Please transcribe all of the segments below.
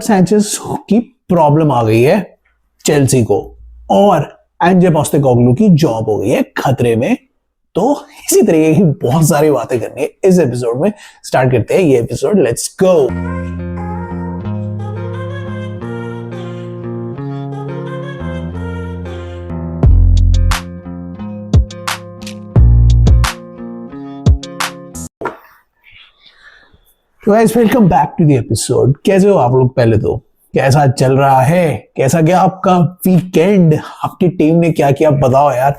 Sanchez की problem आ गई है चेल्सी को और एंजे पोस्टेकोग्लू की जॉब हो गई है खतरे में। तो इसी तरीके की बहुत सारी बातें करनी है इस एपिसोड में। स्टार्ट करते हैं ये एपिसोड, लेट्स गो। तो guys welcome back to the episode. कैसे हो आप लोग? पहले तो कैसा चल रहा है, कैसा गया आपका वीकेंड, आपकी टीम ने क्या किया बताओ यार।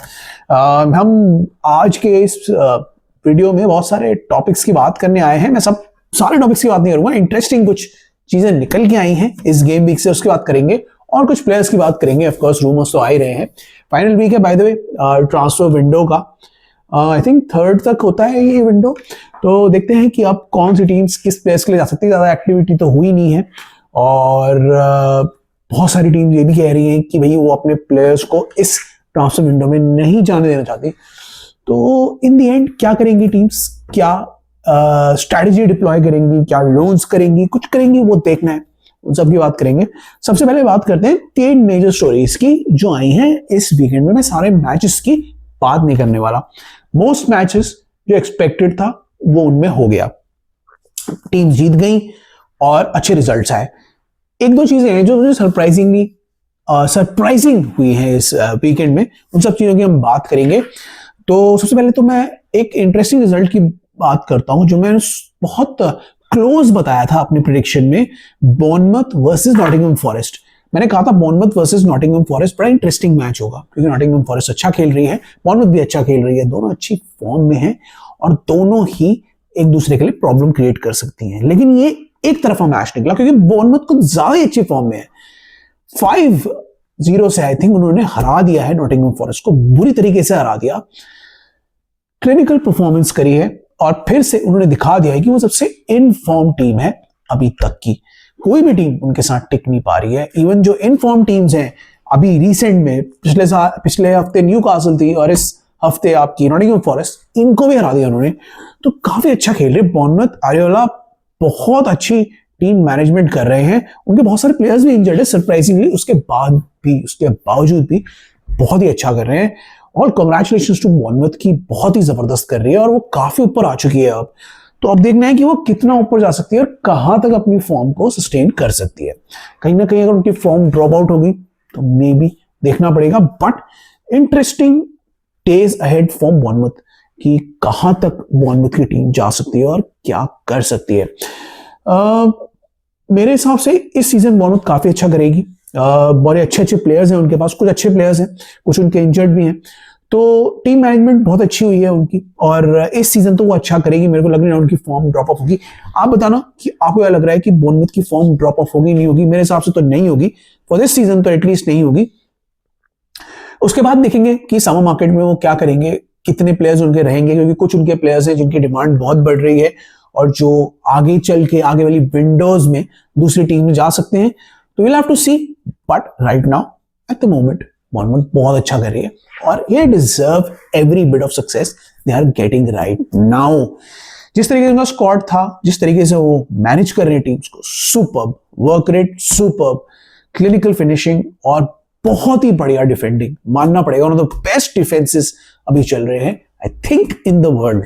हम आज के इस वीडियो में बहुत सारे टॉपिक्स की बात करने आए हैं। मैं सब सारे टॉपिक्स की बात नहीं करूंगा, इंटरेस्टिंग कुछ चीजें निकल के आई हैं इस गेम वीक से, उसकी बात करेंगे और कुछ प्लेयर्स की बात करेंगे। ऑफ कोर्स रूमर्स तो आ ही रहे हैं, फाइनल वीक है by the way transfer window का। आई थिंक 3rd तक होता है ये विंडो, तो देखते हैं कि अब कौन सी टीम्स किस प्लेयर्स के लिए जा सकती है। ज्यादा एक्टिविटी तो हुई नहीं है और बहुत सारी टीम्स ये भी कह रही हैं कि भाई वो अपने प्लेयर्स को इस ट्रांसफर विंडो में नहीं जाने देना चाहती। तो इन दी एंड क्या करेंगी टीम्स, क्या स्ट्रैटेजी डिप्लॉय करेंगी, क्या लोन्स करेंगी, कुछ करेंगी, वो देखना है, उन सब की बात करेंगे। सबसे पहले बात करते हैं 3 मेजर स्टोरीज की जो आई हैं इस वीकेंड में। मैं सारे मैचेस की बात नहीं करने वाला, मोस्ट मैचेस जो एक्सपेक्टेड था वो उनमें हो गया, टीम जीत गई और अच्छे रिजल्ट्स आए। एक दो चीजें हैं जो मुझे सरप्राइजिंग हुई हैं इस वीकेंड में, उन सब चीजों की हम बात करेंगे। तो सबसे पहले तो मैं एक इंटरेस्टिंग रिजल्ट की बात करता हूं जो मैंने बहुत क्लोज बताया था अपने प्रेडिक्शन में, बॉर्नमथ वर्सेस नॉटिंघम फॉरेस्ट। मैंने कहा था बॉर्नमथ वर्सेस नॉटिंघम फॉरेस्ट बड़ा इंटरेस्टिंग मैच होगा क्योंकि नॉटिंघम फॉरेस्ट अच्छा खेल रही है, बॉर्नमथ भी अच्छा खेल रही है, दोनों अच्छी फॉर्म में हैं और दोनों ही एक दूसरे के लिए प्रॉब्लम क्रिएट कर सकती हैं। लेकिन ये एक तरफा मैच निकला क्योंकि बॉर्नमथ कुछ ज्यादा ही अच्छी फॉर्म में है। 5-0 से आई थिंक उन्होंने हरा दिया है नॉटिंघम फॉरेस्ट को, बुरी तरीके से हरा दिया। क्लिनिकल परफॉर्मेंस करी है और फिर से उन्होंने दिखा दिया है कि वो सबसे इन फॉर्म टीम है अभी तक की। कोई भी टीम उनके साथ टिक नहीं पा रही है। इवन जो इन फॉर्म टीम्स हैं अभी रिसेंट में, पिछले हफ्ते न्यूकासल थी और इस हफ्ते आपकी नॉटिंघम फॉरेस्ट, इनको भी हरा दिया उन्होंने। तो काफी अच्छा खेल रहे बॉर्नमथ। आरियोला बहुत अच्छी टीम मैनेजमेंट कर रहे हैं, उनके बहुत सारे प्लेयर्स भी इंजर्ड है सरप्राइजिंगली, उसके बावजूद भी बहुत ही अच्छा कर रहे हैं। और कांग्रेचुलेशंस टू बॉर्नमथ की, बहुत ही जबरदस्त कर रही है और वो काफी ऊपर आ चुकी है अब। तो अब देखना है कि वो कितना ऊपर जा सकती है और कहां तक अपनी फॉर्म को सस्टेन कर सकती है। कहीं ना कहीं अगर उनकी फॉर्म ड्रॉप आउट होगी तो मे बी देखना पड़ेगा, but interesting days ahead for Bournemouth कि कहां तक बॉर्नमथ की टीम जा सकती है और क्या कर सकती है। मेरे हिसाब से इस सीजन बॉर्नमथ काफी अच्छा करेगी। बड़े अच्छे प्लेयर्स हैं उनके पास, कुछ अच्छे प्लेयर्स हैं, कुछ उनके इंजर्ड भी हैं, तो टीम मैनेजमेंट बहुत अच्छी हुई है उनकी और इस सीजन तो वो अच्छा करेगी। मेरे को लग रहा है उनकी फॉर्म ड्रॉप ऑफ होगी। आप बताना कि आपको क्या लग रहा है कि बॉर्नमथ की फॉर्म ड्रॉप ऑफ होगी नहीं होगी? मेरे हिसाब से तो नहीं होगी, फॉर दिस सीजन तो एटलीस्ट नहीं होगी। उसके बाद देखेंगे कि समर मार्केट में वो क्या करेंगे, कितने प्लेयर्स उनके रहेंगे, क्योंकि कुछ उनके प्लेयर्स हैं जिनकी डिमांड बहुत बढ़ रही है और जो आगे चल के आगे वाली विंडोज में दूसरी टीम में जा सकते हैं। तो will have to see, but right now at the moment Bournemouth बहुत अच्छा कर रही है और ये deserve every bit of success they are getting right now. जिस तरीके से उनका स्क्वाड था, जिस तरीके से वो मैनेज कर रहे हैं टीम्स को, superb work rate, superb clinical finishing और बहुत ही बढ़िया डिफेंडिंग, मानना पड़ेगा one of the best defences अभी चल रहे हैं I think in the world.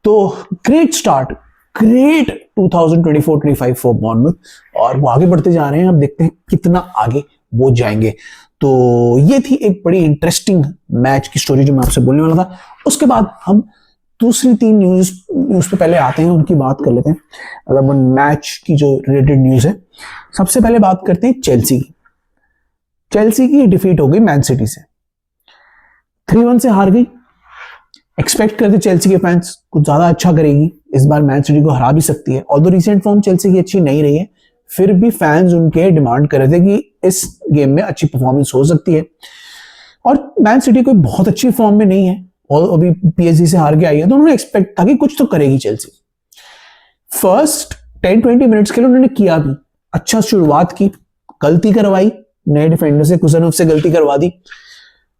तो great start, great 2024-25 for Bournemouth और वो आगे बढ़ते जा रहे हैं। अब देखते हैं कितना आगे वो जाएंगे। तो ये थी एक बड़ी इंटरेस्टिंग मैच की स्टोरी जो मैं आपसे बोलने वाला था। उसके बाद हम दूसरी 3 न्यूज पे पहले आते हैं, उनकी बात कर लेते हैं, मतलब मैच की जो रिलेटेड न्यूज है। सबसे पहले बात करते हैं चेल्सी की। चेल्सी की डिफीट हो गई मैन सिटी से, 3-1 से हार गई। एक्सपेक्ट करते चेल्सी के फैंस कुछ ज्यादा अच्छा करेगी, इस बार मैन सिटी को हरा भी सकती है। ऑल्दो रिसेंट फॉर्म चेल्सी की अच्छी नहीं रही है, फिर भी फैंस उनके डिमांड कर रहे थे कि इस गेम में अच्छी परफॉर्मेंस हो सकती है। और मैन सिटी कोई बहुत अच्छी फॉर्म में नहीं है और अभी पीएसजी से हार के आई है, तो उन्होंने एक्सपेक्ट था कि कुछ तो करेगी चेल्सी। फर्स्ट 10-20 मिनट्स के लिए उन्होंने किया भी, अच्छा शुरुआत की, गलती करवाई, नए डिफेंडर से कुजनोव से गलती करवा दी,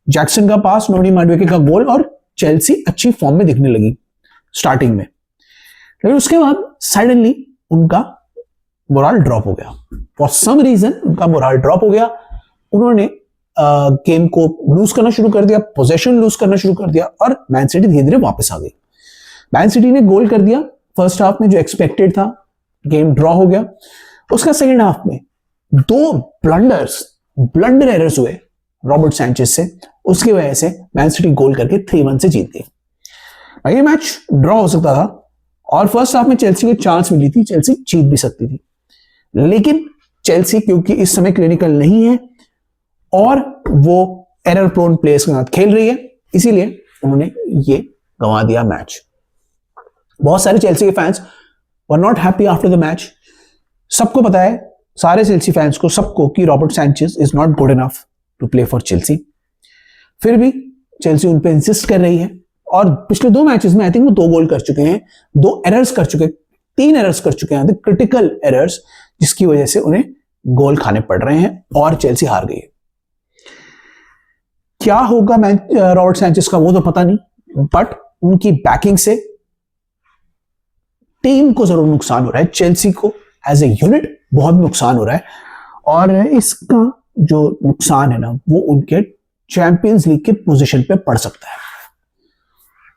जैक्सन का पास, नोनी माडवेके का गोल और चेल्सी अच्छी फॉर्म में दिखने लगी स्टार्टिंग में। लेकिन उसके बाद सडनली उनका मोरल ड्रॉप हो गया। फॉर सम रीजन उनका मोरल ड्रॉप हो गया। उन्होंने गेम को लूज करना शुरू कर दिया, पोजेशन लूज करना शुरू कर दिया और मैन सिटी धीरे धीरे वापस आ गई। मैन सिटी ने गोल कर दिया फर्स्ट हाफ में जो एक्सपेक्टेड था, गेम ड्रॉ हो गया। उसका सेकेंड हाफ में दो ब्लंडर एरर्स हुए रॉबर्ट सैंचेज से, उसकी वजह से मैन सिटी गोल करके 3-1 से जीत गई। ये मैच ड्रॉ हो सकता था और फर्स्ट हाफ में चेल्सी को चांस मिली थी, चेल्सी जीत भी सकती थी, लेकिन चेल्सी क्योंकि इस समय क्लिनिकल नहीं है और वो एरर प्रोन प्लेयर्स के साथ खेल रही है, इसीलिए उन्होंने ये गंवा दिया मैच। बहुत सारे चेल्सी के fans were not happy after the match. सबको पता है, सारे चेल्सी फैंस को, सबको, कि Robert Sanchez is not good enough to play for Chelsea. फिर भी चेल्सी उन पे इंसिस्ट कर रही है और पिछले 2 मैचेस में आई थिंक वो 2 गोल कर चुके हैं, 2 एरर्स कर चुके, 3 एरर्स कर चुके हैं, क्रिटिकल एरर्स, जिसकी वजह से उन्हें गोल खाने पड़ रहे हैं और चेल्सी हार गई है। क्या होगा रॉबर्ट सैंचेज का वो तो पता नहीं, बट उनकी बैकिंग से टीम को जरूर नुकसान हो रहा है, चेल्सी को एज ए यूनिट बहुत नुकसान हो रहा है और इसका जो नुकसान है ना वो उनके चैंपियंस लीग के पोजीशन पे पड़ सकता है।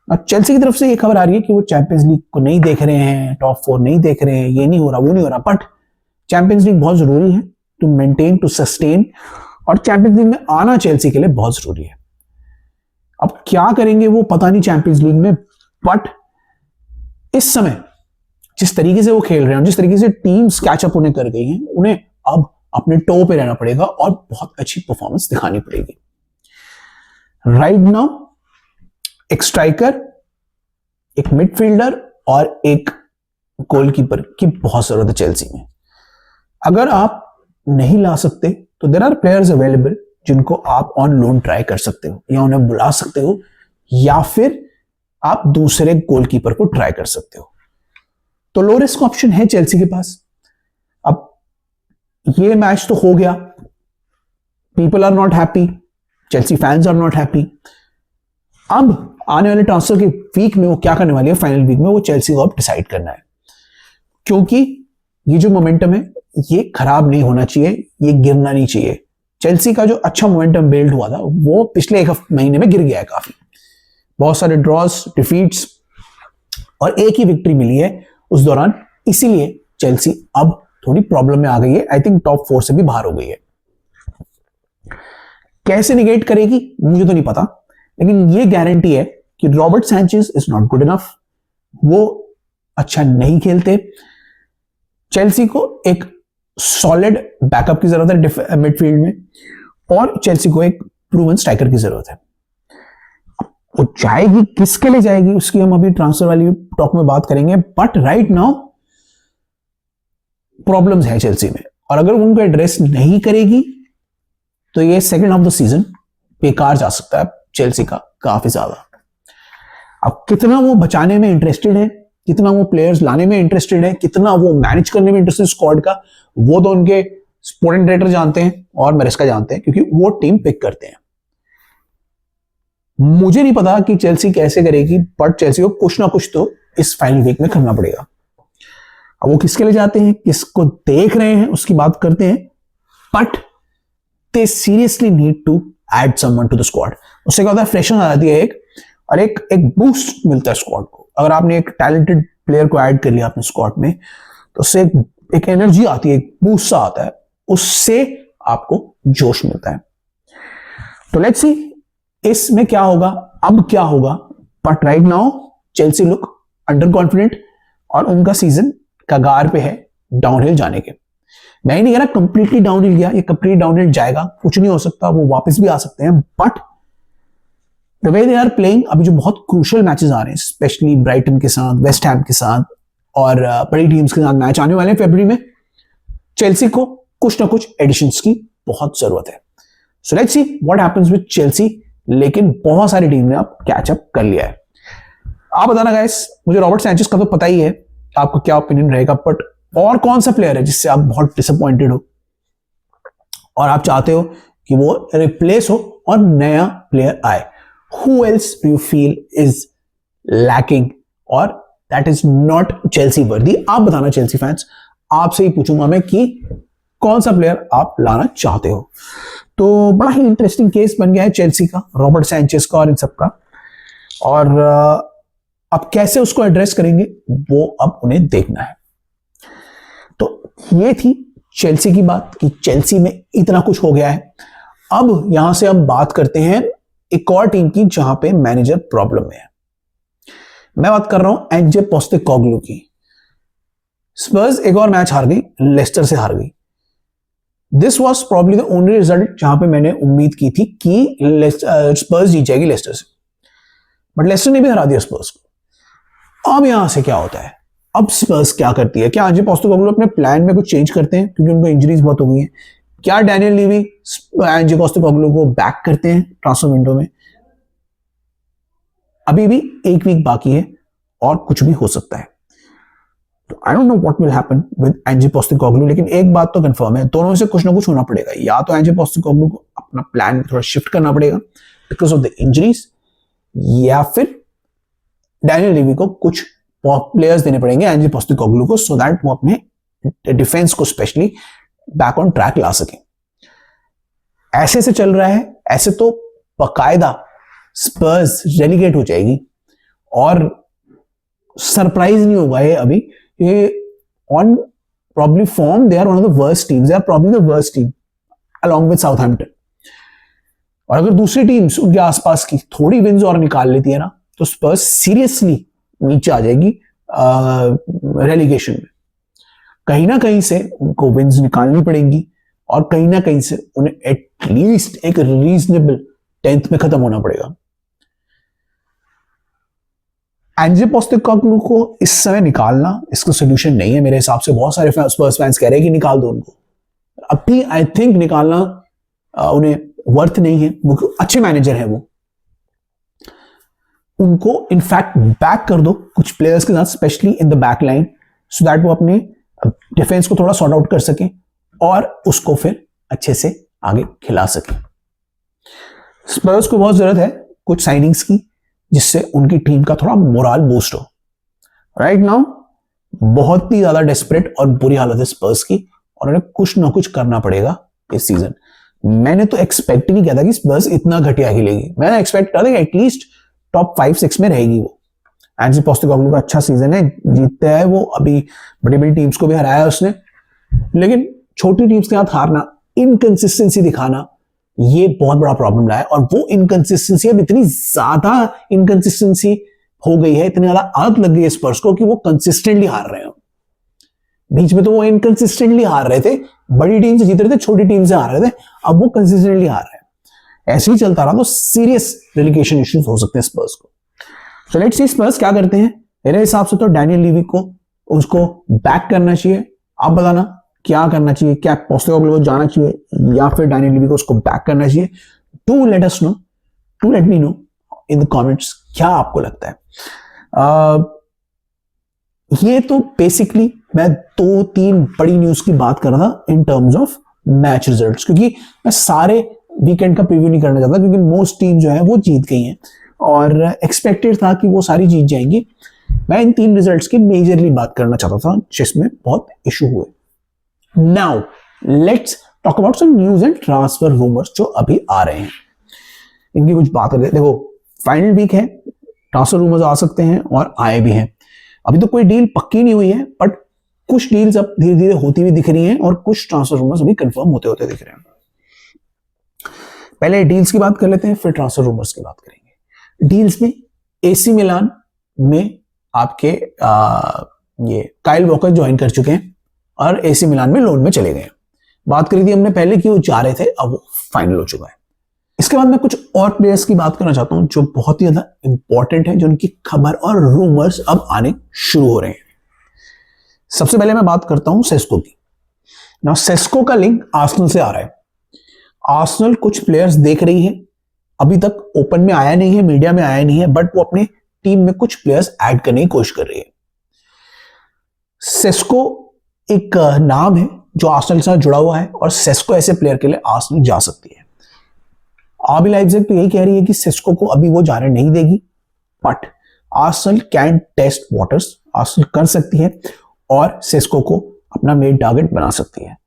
अब चेल्सी की तरफ से ये खबर आ रही है कि वो चैंपियंस लीग को नहीं देख रहे हैं, टॉप 4 नहीं देख रहे हैं, ये नहीं हो रहा, वो नहीं हो रहा, बट चैंपियंस लीग बहुत जरूरी है टू मेंटेन, टू सस्टेन, और चैंपियंस लीग में आना चेल्सी के लिए बहुत जरूरी है। अब क्या करेंगे वो पता नहीं चैंपियंस लीग में, बट इस समय जिस तरीके से वो खेल रहे हैं, जिस तरीके से टीम्स कैचअप उन्हें कर गई हैं, उन्हें अब अपने टो पे रहना पड़ेगा और बहुत अच्छी परफॉर्मेंस दिखानी पड़ेगी। राइट नाउ एक स्ट्राइकर, एक मिडफील्डर और एक गोलकीपर की बहुत जरूरत है चेल्सी में। अगर आप नहीं ला सकते तो देयर आर प्लेयर्स अवेलेबल जिनको आप ऑन लोन ट्राई कर सकते हो या उन्हें बुला सकते हो, या फिर आप दूसरे गोलकीपर को ट्राई कर सकते हो। तो लो रिस्क ऑप्शन है चेल्सी के पास। अब ये मैच तो हो गया, people are not happy, Chelsea fans are not happy. अब आने वाले ट्रांसफर के वीक में वो क्या करने वाली है, फाइनल वीक में वो चेल्सी को अब डिसाइड करना है, क्योंकि ये जो मोमेंटम है ये खराब नहीं होना चाहिए, ये गिरना नहीं चाहिए। चेल्सी का जो अच्छा मोमेंटम बिल्ड हुआ था वो पिछले 1 महीने में गिर गया है काफी, बहुत सारे ड्रॉस, डिफीट्स और एक ही विक्ट्री मिली है उस दौरान, इसीलिए चेल्सी अब थोड़ी प्रॉब्लम में आ गई है। आई थिंक टॉप 4 से भी बाहर हो गई है। कैसे निगेट करेगी मुझे तो नहीं पता, लेकिन ये गारंटी है कि Robert Sanchez is not good enough, वो अच्छा नहीं खेलते। चेल्सी को एक सॉलिड बैकअप की जरूरत है मिडफील्ड में, और चेल्सी को एक प्रूवन स्ट्राइकर की जरूरत है। वो जाएगी किसके लिए जाएगी उसकी हम अभी ट्रांसफर वाली टॉक में बात करेंगे, बट राइट नाउ प्रॉब्लम्स है चेल्सी में, और अगर उनको एड्रेस नहीं करेगी तो ये second half of the season बेकार जा सकता है चेल्सी का काफी ज्यादा। अब कितना वो बचाने में इंटरेस्टेड है, कितना वो प्लेयर्स लाने में इंटरेस्टेड है, कितना वो मैनेज करने में इंटरेस्टेड स्क्वाड का, वो तो उनके स्पोर्टिंग डायरेक्टर जानते हैं और मैरेस्का जानते हैं, क्योंकि वो टीम पिक करते हैं। मुझे नहीं पता कि चेल्सी कैसे करेगी, बट चेल्सी को कुछ ना कुछ तो इस फाइनल वीक में करना पड़ेगा। अब वो किसके लिए जाते हैं, किसको देख रहे हैं उसकी बात करते हैं, but they seriously need to add someone to the squad. उससे क्या होता है, फ्रेशनेस आ जाती है एक, और एक बूस्ट मिलता है स्क्वाड को। अगर आपने एक टैलेंटेड प्लेयर को ऐड कर लिया अपने स्क्वाड में तो उससे एक एनर्जी आती है, एक बूस्ट सा आता है, उससे आपको जोश मिलता है। तो लेट्स सी इसमें क्या होगा, अब क्या होगा, but right now Chelsea look under confident और उनका सीजन कगार पे है डाउनहिल जाने के। मैं नहीं कह रहा कंप्लीटली डाउनहिल गया, ये कंप्लीट डाउनहिल जाएगा, कुछ नहीं हो सकता, वो वापस भी आ सकते हैं, but the way they are playing, अभी जो बहुत क्रूशियल मैचेस आ रहे हैं, स्पेशली ब्राइटन के साथ, वेस्ट हैम के साथ और बड़ी टीम्स के साथ मैच आने वाले हैं फरवरी में, चेल्सी को कुछ ना कुछ एडिशंस की बहुत जरूरत है। So let's see what happens with Chelsea, लेकिन बहुत सारी टीम ने अब कैचअप कर लिया है। आप बताना गाइस, मुझे रॉबर्ट सैंचेज का तो पता ही है, आपको क्या ओपिनियन रहेगा, बट और कौन सा प्लेयर है जिससे आप बहुत डिसअपॉइंटेड हो और आप चाहते हो कि वो रिप्लेस हो और नया प्लेयर आए? Who else do you feel is lacking or that is not Chelsea worthy? आप बताना चेल्सी फैंस, आपसे ही पूछूंगा मैं कि कौन सा प्लेयर आप लाना चाहते हो। तो बड़ा ही इंटरेस्टिंग केस बन गया है चेल्सी का, रॉबर्ट सैंचेज का और इन सब का, और अब कैसे उसको एड्रेस करेंगे वो अब उन्हें देखना है। तो ये थी चेल्सी की बात कि चेल्सी में इतना कुछ हो गया है। अब यहां से हम बात करते हैं एक और टीम की जहां पे मैनेजर प्रॉब्लम में है। मैं बात कर रहा हूं एंजे पोस्टेकोग्लू की। स्पर्स एक और मैच हार गई, लेस्टर से हार गई। This was probably the only result जहां पे मैंने उम्मीद की थी कि स्पर्स जीत जाएगी लेस्टर से, बट लेस्टर ने भी हरा दिया स्पर्स को। अब यहां से क्या होता है, अब स्पर्स क्या करती है? क्या एंजे पोस्टेकोग्लू अपने प्लान में कुछ चेंज करते हैं क्योंकि उनको इंजरीज बहुत हो गई हैं? क्या डैनियल लीवी एंजे पोस्टेकोग्लू को बैक करते हैं ट्रांसफर विंडो में? अभी भी एक वीक बाकी है और कुछ भी हो सकता है। तो I don't know what will happen with एंजे Postecoglou, लेकिन एक बात तो कंफर्म है, दोनों में से कुछ ना कुछ होना पड़ेगा। या तो एंजे पोस्टेकोग्लू को अपना प्लान थोड़ा शिफ्ट करना पड़ेगा बिकॉज ऑफ द इंजरीज, या फिर डैनियल लीवी को कुछ प्लेयर्स देने पड़ेंगे एंजे पोस्टेकोग्लू को, सो दैट वो अपने डिफेंस को स्पेशली बैक ऑन ट्रैक ला सके। ऐसे से चल रहा है, ऐसे तो बकायदा स्पर्स रेलीगेट हो जाएगी। और सरप्राइज नहीं होगा ये अभी, ये on probably form they are one of the worst teams, they are probably the worst team along with Southampton. और अगर दूसरी टीम्स उनके आसपास की थोड़ी विन्स और निकाल लेती है ना, तो स्पर्स सीरियसली नीचे आ जाएगी रेलीगेशन में। कहीं ना कहीं से उनको विन्स निकालनी पड़ेंगी और कहीं ना कहीं से उन्हें एटलीस्ट एक रीजनेबल 10th में खत्म होना पड़ेगा। एंजे पोस्टेकोग्लू को इस समय निकालना इसका सोल्यूशन नहीं है मेरे हिसाब से। बहुत सारे स्पर्स फैंस कह रहे हैं कि निकाल दो उनको। अभी आई थिंक निकालना उन्हें वर्थ नहीं है। वो अच्छे मैनेजर हैं, वो उनको इनफैक्ट बैक कर दो कुछ प्लेयर्स के साथ, specially in the back line, so that वो अपने डिफेंस को थोड़ा सॉर्ट आउट कर सके और उसको फिर अच्छे से आगे खिला सके। स्पर्स को बहुत जरूरत है कुछ साइनिंग्स की जिससे उनकी टीम का थोड़ा मोराल बूस्ट हो। राइट नाउ बहुत ही ज्यादा डेस्परेट और बुरी हालत है स्पर्स की और उन्हें कुछ ना कुछ करना पड़ेगा इस सीजन। मैंने तो एक्सपेक्ट नहीं किया था कि स्पर्स इतना घटिया खेलेगी। मैंने एक्सपेक्ट किया था कि एटलीस्ट टॉप 5-6 में रहेगी वो। एंजे पोस्टेकोग्लू का अच्छा सीजन है, जीतते है वो, अभी बड़ी बड़ी टीम्स को भी हराया उसने, लेकिन छोटी टीम्स के साथ हारना, इनकंसिस्टेंसी दिखाना, ये बहुत बड़ा प्रॉब्लम रहा है। और वो इनकंसिस्टेंसी, अब इतनी ज्यादा इनकंसिस्टेंसी हो गई है, इतनी ज्यादा आदत लग गई है स्पर्स को कि वो कंसिस्टेंटली हार रहे हैं। बीच में तो वो इनकंसिस्टेंटली हार रहे थे, बड़ी टीम से जीत रहे थे, छोटी टीम से हार रहे थे, अब वो कंसिस्टेंटली हार रहे हैं। ऐसे ही चलता रहा तो सीरियस रेलीगेशन इश्यूज हो सकते हैं स्पर्स को। सो लेट्स सी स्पर्स क्या करते हैं। मेरे हिसाब से तो डैनियल लीवी को उसको बैक करना चाहिए। आप बताना क्या करना चाहिए, क्या पोस्टेकोग्लू को जाना चाहिए या फिर डैनियल लीवी को उसको बैक करना चाहिए? Do let us know, do let me know in the comments क्या आपको लगता है। ये तो बेसिकली मैं 2-3 बड़ी न्यूज की बात कर रहा था in terms of match results, क्योंकि मैं सारे वीकेंड का प्रीव्यू नहीं करना चाहता क्योंकि मोस्ट टीम जो है वो जीत गई हैं और एक्सपेक्टेड था कि वो सारी जीत जाएंगी। मैं इन 3 रिजल्ट्स की मेजरली बात करना चाहता था जिसमें बहुत इशू हुए। Now let's talk about some news and transfer rumours जो अभी आ रहे हैं, इनकी कुछ बात करते हैं। देखो फाइनल वीक है, ट्रांसफर रूमर्स आ सकते हैं और आए भी हैं। अभी तो कोई डील पक्की नहीं हुई है, बट कुछ डील्स अब धीरे धीरे होती हुई दिख रही हैं और कुछ ट्रांसफर रूमर्स अभी कंफर्म होते होते दिख रहे हैं। पहले डील्स की बात कर लेते हैं, फिर ट्रांसफर रूमर्स की बात करेंगे। डील्स में एसी मिलान में आपके ये काइल वॉकर ज्वाइन कर चुके हैं और एसी मिलान में लोन में चले गए। बात करी थी हमने पहले कि वो जा रहे थे, अब वो फाइनल हो चुका है। इसके बाद मैं कुछ और प्लेयर्स की बात करना चाहता हूं जो बहुत ही ज्यादा इंपॉर्टेंट है, जो उनकी खबर और रूमर्स अब आने शुरू हो रहे हैं। सबसे पहले मैं बात करता हूं सेस्को की। ना सेस्को का लिंक आर्सेनल से आ रहा है। आर्सेनल कुछ प्लेयर्स देख रही है, अभी तक ओपन में आया नहीं है, मीडिया में आया नहीं है, बट वो अपने टीम में कुछ प्लेयर्स ऐड करने की कोशिश कर रही है। सेस्को एक नाम है जो आर्सेनल के साथ जुड़ा हुआ है और सेस्को ऐसे प्लेयर के लिए आर्सेनल जा सकती है। आरबी लाइप्जिग तो यही कह रही है कि सेस्को को अभी वो जाने नहीं देगी, but Arsenal can test waters, Arsenal कर सकती है और सेस्को को अपना मेन टारगेट बना सकती है।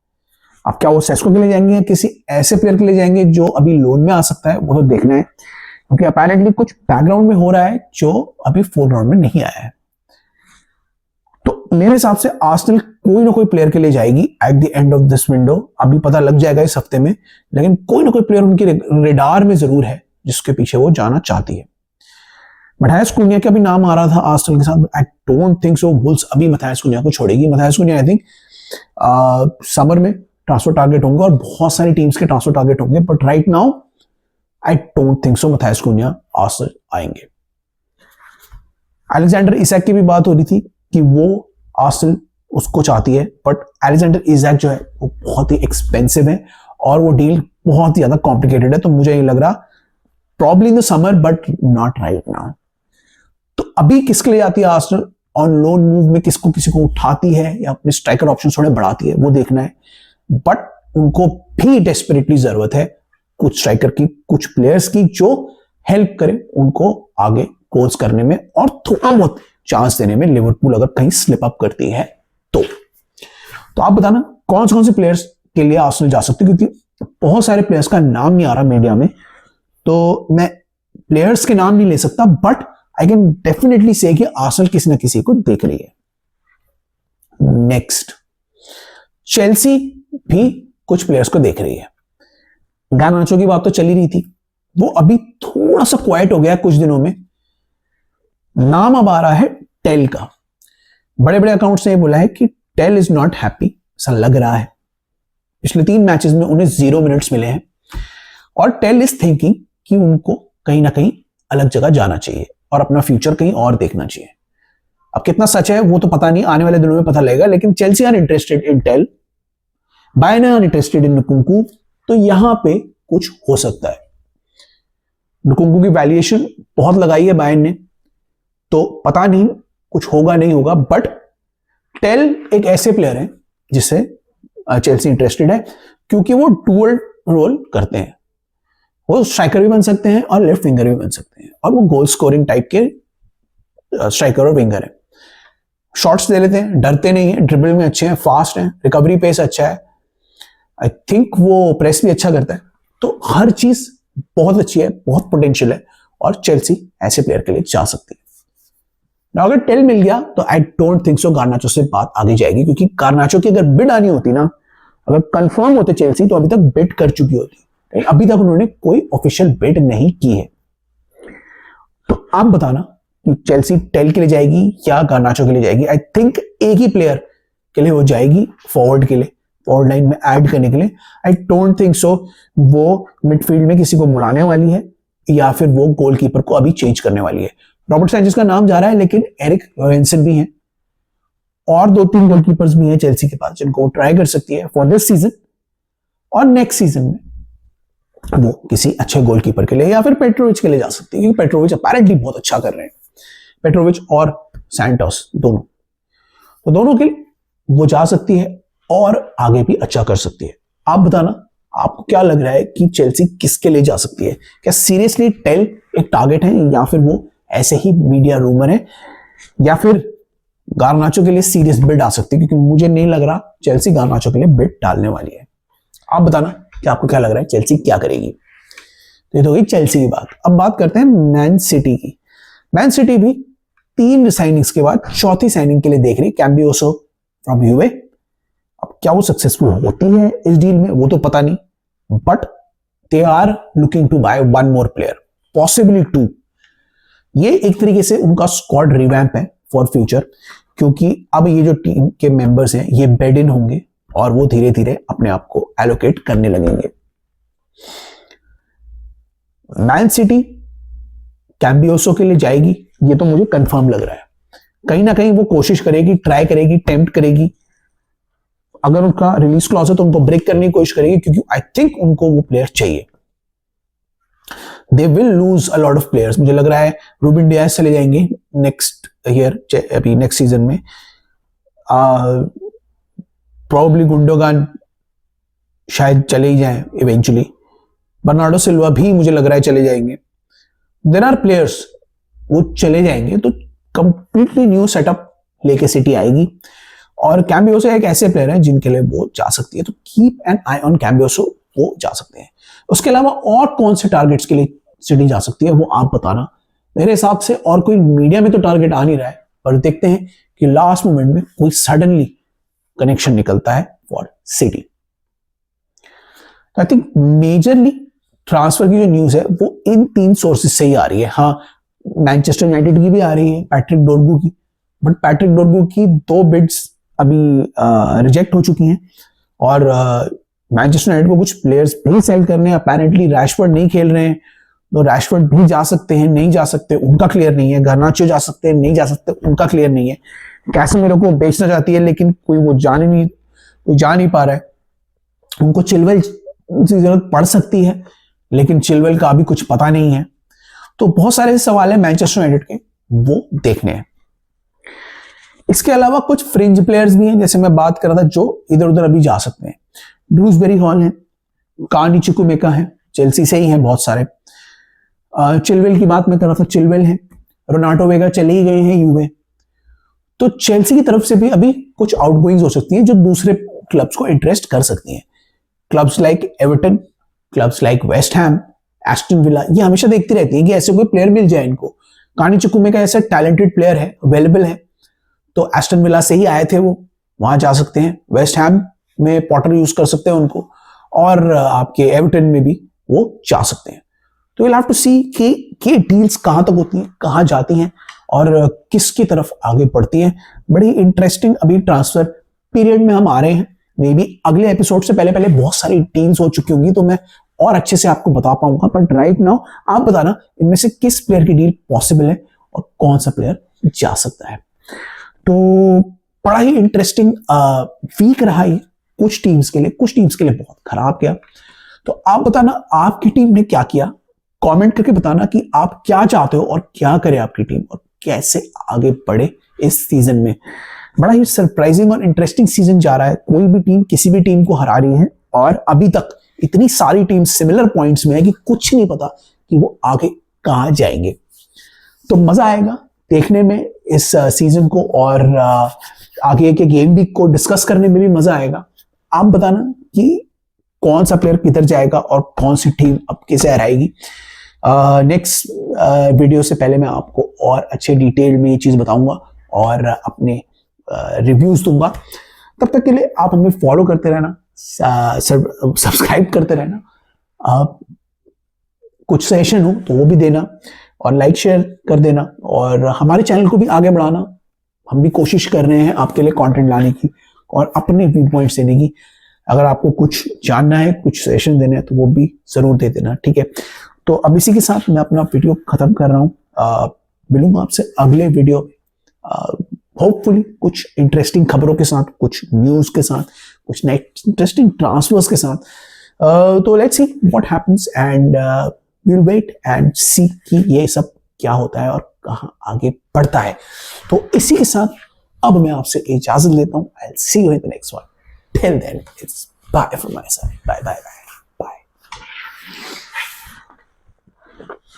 अब क्या वो सेस्को के लिए जाएंगे या किसी ऐसे प्लेयर के लिए जाएंगे जो अभी लोन में आ सकता है, वो तो देखना है, क्योंकि अपेरेंटली कुछ बैकग्राउंड में हो रहा है जो अभी 4th राउंड में नहीं आया है। तो मेरे हिसाब से आर्सेनल कोई ना कोई प्लेयर के लिए जाएगी at the end of this window. अभी पता लग जाएगा इस हफ्ते में, लेकिन कोई ना कोई प्लेयर उनकी रेडार में जरूर है जिसके पीछे वो जाना चाहती है। मैथायस कुन्या का भी नाम आ रहा था आर्सेनल के साथ। I don't think so Wolves अभी मैथायस कुन्या को छोड़ेगी। Matheus Cunha I think summer में ट्रांसफर टारगेट होंगे और बहुत सारी टीम्स के ट्रांसफर टारगेट होंगे, but right now I don't think so Matheus Cunha Arsenal आएंगे। अलेक्जेंडर इसाक की भी बात हो रही थी कि वो आर्सेनल उसको चाहती है, बट अलेक्जेंडर इसाक जो है वो बहुत ही एक्सपेंसिव है और वो डील बहुत ही ज्यादा कॉम्प्लिकेटेड है। तो मुझे ये लग रहा probably in the summer but not right now. तो अभी किसके लिए आती है आर्सेनल? ऑन लोन मूव में किसको किसी को उठाती है या अपने स्ट्राइकर ऑप्शन थोड़े बढ़ाती है, वो देखना है। बट उनको भी डेस्परेटली जरूरत है कुछ स्ट्राइकर की, कुछ प्लेयर्स की जो हेल्प करे उनको आगे गोल्स करने में और थोड़ा बहुत चांस देने में, लिवरपूल अगर कहीं स्लिप अप करती है तो आप बताना कौन से प्लेयर्स के लिए आर्सेनल जा सकते हैं, क्योंकि बहुत सारे प्लेयर्स का नाम नहीं आ रहा मीडिया में, तो मैं प्लेयर्स के नाम नहीं ले सकता, बट आई कैन डेफिनेटली से कि आर्सेनल किसी ना किसी को देख रही है। नेक्स्ट, चेल्सी भी कुछ प्लेयर्स को देख रही है। गार्नाचो की बात तो चली रही थी, वो अभी थोड़ा सा क्वाइट हो गया कुछ दिनों में। नाम अब आ रहा है टेल का। बड़े बड़े अकाउंट्स ने बोला है कि टेल इज नॉट हैप्पी, ऐसा लग रहा है। पिछले 3 मैचेस में उन्हें 0 मिनट्स मिले हैं और टेल इज थिंकिंग कि उनको कहीं ना कहीं अलग जगह जाना चाहिए और अपना फ्यूचर कहीं और देखना चाहिए। अब कितना सच है वो तो पता नहीं, आने वाले दिनों में पता लगेगा, लेकिन Chelsea are interested in Tel, Bayern are interested in Nkunku, तो यहां पे कुछ हो सकता है। नुकुंकू की वैल्यूएशन बहुत लगाई है बायर्न ने, तो पता नहीं कुछ होगा नहीं होगा, बट टेल एक ऐसे प्लेयर है जिसे चेल्सी इंटरेस्टेड है, क्योंकि वो डुअल रोल करते हैं। वो स्ट्राइकर भी बन सकते हैं और लेफ्ट विंगर भी बन सकते हैं, और वो गोल स्कोरिंग टाइप के स्ट्राइकर और विंगर है। शॉट्स दे लेते हैं, डरते नहीं है, ड्रिबल में अच्छे हैं, फास्ट हैं, रिकवरी पेस अच्छा है, आई थिंक वो प्रेस भी अच्छा करता है। तो हर चीज बहुत अच्छी है, बहुत पोटेंशियल है, और चेल्सी ऐसे प्लेयर के लिए जा सकती है। अगर टेल मिल गया तो आई डोंट थिंक सो गार्नाचो से बात आगे जाएगी, क्योंकि गार्नाचो की अगर बिड आनी होती ना, अगर कंफर्म होते चेल्सी, तो अभी तक बिड कर चुकी होती। अभी तक उन्होंने कोई ऑफिशियल बिड नहीं की है। तो आप बताना कि चेल्सी टेल के लिए जाएगी या गार्नाचो के लिए जाएगी। आई थिंक एक ही प्लेयर के लिए वो जाएगी, फॉरवर्ड के लिए, फॉरवर्ड लाइन में ऐड करने के लिए। आई डोंट थिंक सो वो मिडफील्ड में किसी को मुड़ाने वाली है या फिर वो गोलकीपर को अभी चेंज करने वाली है। रॉबर्ट सैंचेज का नाम जा रहा है, लेकिन एरिक लोरेंसन भी हैं और 2-3 गोलकीपर्स भी हैं चेल्सी के पास जिनको वो ट्राई कर सकती है फॉर दिस सीजन, और नेक्स्ट सीजन में वो किसी अच्छे गोलकीपर के लिए या फिर पेट्रोविच के लिए जा सकती है, क्योंकि पेट्रोविच अपेरेंटली बहुत अच्छा कर रहे हैं, पेट्रोविच और सैंटोस दोनों, तो दोनों के लिए वो जा सकती है और आगे भी अच्छा कर सकती है। आप बताना आपको क्या लग रहा है कि चेल्सी किसके लिए जा सकती है? क्या सीरियसली टेल एक टारगेट है, या फिर वो ऐसे ही मीडिया रूमर है, या फिर गार्नाचो के लिए सीरियस बिड आ सकती है? क्योंकि मुझे नहीं लग रहा चेल्सी गार्नाचो के लिए बिड डालने वाली है। आप बताना कि आपको क्या लग रहा है चेल्सी क्या करेगी। तो ये तो गई चेल्सी की बात। अब बात करते हैं मैन सिटी की। मैन सिटी भी 3 साइनिंग्स के बाद चौथी साइनिंग के लिए देख रही, कैम्बियोसो फ्रॉम यूवे। अब क्या वो सक्सेसफुल होती है इस डील में, वो तो पता नहीं, but they are looking to buy 1 more player, possibly 2। ये एक तरीके से उनका स्क्वाड रिवैम्प है फॉर फ्यूचर, क्योंकि अब ये जो टीम के मेंबर्स हैं ये बेड इन होंगे और वो धीरे धीरे अपने आप को एलोकेट करने लगेंगे। मैन सिटी कैम्बियोसो के लिए जाएगी, ये तो मुझे कंफर्म लग रहा है। कहीं ना कहीं वो कोशिश करेगी, ट्राई करेगी, टेम्प्ट करेगी। अगर उनका रिलीज क्लॉज है तो उनको ब्रेक करने की कोशिश करेगी, क्योंकि आई थिंक उनको वो प्लेयर चाहिए। They will lose a lot of players. मुझे लग रहा है रूबिन डियाज चले जाएंगे नेक्स्ट ईयर, अभी नेक्स्ट सीजन में। प्रोबेबली गुंडोगान शायद चले ही जाएं इवेंचुअली। बर्नार्डो सिल्वा भी मुझे लग रहा है चले जाएंगे। देयर आर प्लेयर्स, वो चले जाएंगे तो कंप्लीटली न्यू सेटअप लेके सिटी आएगी और कैम्बियोसो एक ऐसे प्लेयर है जिनके लिए वो जा सकती है, तो कीप एन आई ऑन कैम्बियोसो, वो जा सकते हैं। उसके अलावा और कौन से टारगेट्स के लिए सिटी जा सकती है वो आप बताना। मेरे हिसाब से और कोई मीडिया में तो टारगेट आ नहीं रहा है, पर देखते हैं कि लास्ट मोमेंट में कोई सडनली कनेक्शन निकलता है for city. I think majorly transfer की जो न्यूज है वो इन 3 सोर्सेज से ही आ रही है। हाँ, मैनचेस्टर यूनाइटेड की भी आ रही है, पैट्रिक डोरगू की, बट पैट्रिक डोरगू की 2 बिड्स अभी रिजेक्ट हो चुकी हैं और मैनचेस्टर यूनाइटेड को कुछ प्लेयर्स भी सेल करने हैं। अपेरेंटली रैशफोर्ड नहीं खेल रहे हैं, तो रैशफोर्ड भी जा सकते हैं, नहीं जा सकते उनका क्लियर नहीं है। गार्नाचो जा सकते हैं, नहीं जा सकते उनका क्लियर नहीं है। कैसेमीरो को बेचना चाहती है लेकिन कोई जा नहीं पा रहा है। उनको चिलवेल की जरूरत पड़ सकती है लेकिन चिलवेल का अभी कुछ पता नहीं है। तो बहुत सारे सवाल है मैनचेस्टर यूनाइटेड के, वो देखने हैं। इसके अलावा कुछ फ्रिंज प्लेयर्स भी हैं, जैसे मैं बात कर रहा था, जो इधर उधर अभी जा सकते हैं। ड्रूसबेरी हॉल है, कार्नी चुकुमेका है, चेल्सी से ही हैं बहुत सारे। चिलवेल की बात मैं कर रहा था, चिलवेल है। रोनाल्डो वेगा चले ही गए हैं यूवे। तो चेल्सी की तरफ से भी अभी कुछ आउटगोइंग्स हो सकती हैं जो दूसरे क्लब्स को इंटरेस्ट कर सकती हैं। Clubs like Everton, clubs like West Ham, Aston villa, ये हमेशा देखती रहती है कि ऐसे कोई प्लेयर मिल जाए इनको। कार्नी चुकुमेका ऐसा टैलेंटेड प्लेयर है, अवेलेबल है, तो एस्टन विला से ही आए थे वो, वहां जा सकते हैं। वेस्ट हैम में पॉटर यूज कर सकते हैं उनको, और आपके एवर्टन में भी वो जा सकते हैं। तो विल हैव टू सी कि डील्स कहां तक होती हैं, कहां जाती हैं और किसकी तरफ आगे बढ़ती हैं। बड़ी इंटरेस्टिंग अभी ट्रांसफर पीरियड में हम आ रहे हैं। मे बी अगले एपिसोड से पहले पहले बहुत सारी डील्स हो चुकी होंगी, तो मैं और अच्छे से आपको बता पाऊंगा। बट राइट नाउ आप बताना इनमें से किस प्लेयर की डील पॉसिबल है और कौन सा प्लेयर जा सकता है। तो बड़ा ही इंटरेस्टिंग वीक रहा है कुछ टीम्स के लिए, कुछ टीम्स के लिए बहुत खराब गया। तो आप बताना आपकी टीम ने क्या किया, कमेंट करके बताना कि आप क्या चाहते हो और क्या करे आपकी टीम और कैसे आगे बढ़े इस सीजन में। बड़ा ही सरप्राइजिंग और इंटरेस्टिंग सीजन जा रहा है। कोई भी टीम किसी भी टीम को हरा रही है और अभी तक इतनी सारी टीम सिमिलर पॉइंट्स में है कि कुछ नहीं पता कि वो आगे कहां जाएंगे। तो मजा आएगा देखने में इस सीजन को, और आगे के गेम वीक को डिस्कस करने में भी मजा आएगा। आप बताना कि कौन सा प्लेयर किधर जाएगा और कौन सी टीम अब किसे हराएगी। नेक्स्ट वीडियो से पहले मैं आपको और अच्छे डिटेल में ये चीज बताऊंगा और अपने रिव्यूज दूंगा। तब तक के लिए आप हमें फॉलो करते रहना, सब्सक्राइब करते रहना। कुछ सजेशन हो तो वो भी देना और लाइक शेयर कर देना और हमारे चैनल को भी आगे बढ़ाना। हम भी कोशिश कर रहे हैं आपके लिए कंटेंट लाने की और अपने व्यू पॉइंट्स देने की। अगर आपको कुछ जानना है, कुछ सजेशन देने हैं तो वो भी जरूर दे देना, ठीक है। तो अब इसी के साथ मैं अपना वीडियो खत्म कर रहा हूँ। मिलूंगा आपसे अगले वीडियो में, होपफुली कुछ इंटरेस्टिंग खबरों के साथ, कुछ न्यूज के साथ, कुछ इंटरेस्टिंग ट्रांसफर्स के साथ। तो let's see what happens and will wait and see कि ये सब क्या होता है और कहां आगे बढ़ता है। तो इसी के साथ अब मैं आपसे इजाजत लेता हूं। I will see you in the next one. Till then, it's bye from my side. Bye.